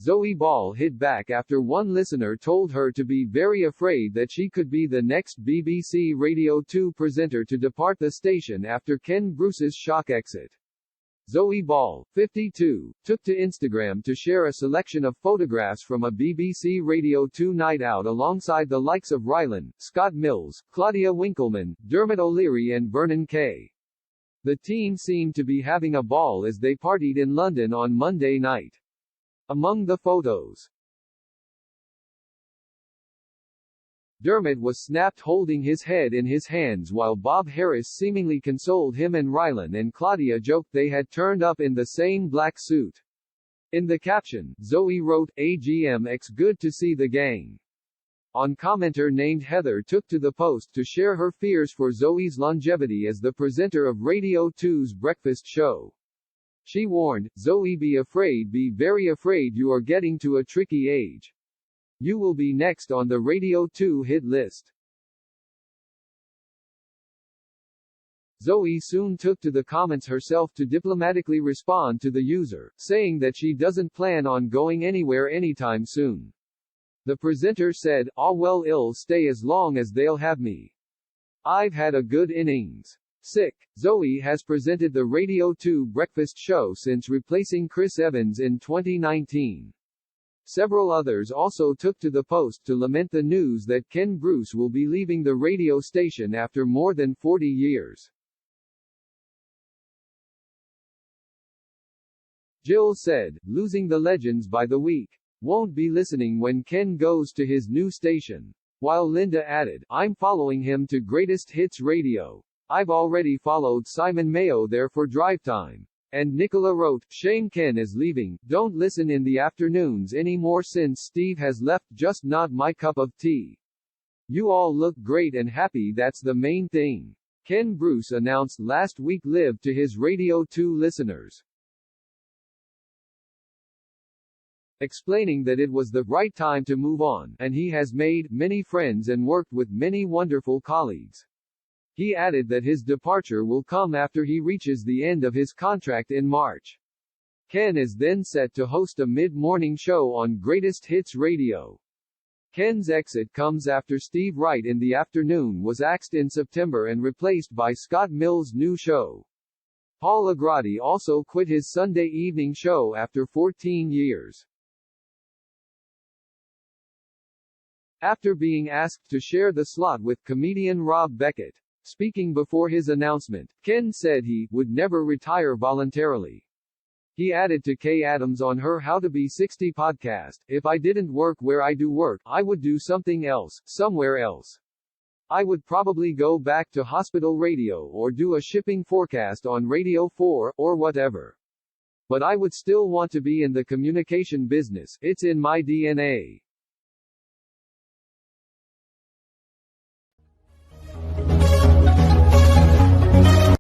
Zoe Ball hit back after one listener told her to be very afraid that she could be the next BBC Radio 2 presenter to depart the station after Ken Bruce's shock exit. Zoe Ball, 52, took to Instagram to share a selection of photographs from a BBC Radio 2 night out alongside the likes of Rylan, Scott Mills, Claudia Winkleman, Dermot O'Leary and Vernon Kay. The team seemed to be having a ball as they partied in London on Monday night. Among the photos, Dermot was snapped holding his head in his hands while Bob Harris seemingly consoled him, and Rylan and Claudia joked they had turned up in the same black suit. In the caption, Zoe wrote, "AGMX good to see the gang." On commenter named Heather took to the post to share her fears for Zoe's longevity as the presenter of Radio 2's breakfast show. She warned, "Zoe, be very afraid you are getting to a tricky age. You will be next on the Radio 2 hit list." Zoe soon took to the comments herself to diplomatically respond to the user, saying that she doesn't plan on going anywhere anytime soon. The presenter said, "Ah well, I'll stay as long as they'll have me. I've had a good innings." Sick. Zoe has presented the Radio 2 breakfast show since replacing Chris Evans in 2019. Several others also took to the post to lament the news that Ken Bruce will be leaving the radio station after more than 40 years. Jill said, "Losing the legends by the week. Won't be listening when Ken goes to his new station." While Linda added, "I'm following him to Greatest Hits Radio. I've already followed Simon Mayo there for drive time." And Nicola wrote, "Shame Ken is leaving, don't listen in the afternoons anymore since Steve has left, just not my cup of tea. You all look great and happy, that's the main thing." Ken Bruce announced last week live to his Radio 2 listeners, explaining that it was the right time to move on, and he has made many friends and worked with many wonderful colleagues. He added that his departure will come after he reaches the end of his contract in March. Ken is then set to host a mid-morning show on Greatest Hits Radio. Ken's exit comes after Steve Wright in the afternoon was axed in September and replaced by Scott Mills' new show. Paul Agradi also quit his Sunday evening show after 14 years. After being asked to share the slot with comedian Rob Beckett. Speaking before his announcement, Ken said he would never retire voluntarily. He added to Kay Adams on her How to Be 60 podcast, "If I didn't work where I do work, I would do something else, somewhere else. I would probably go back to hospital radio or do a shipping forecast on Radio 4, or whatever. But I would still want to be in the communication business, it's in my DNA."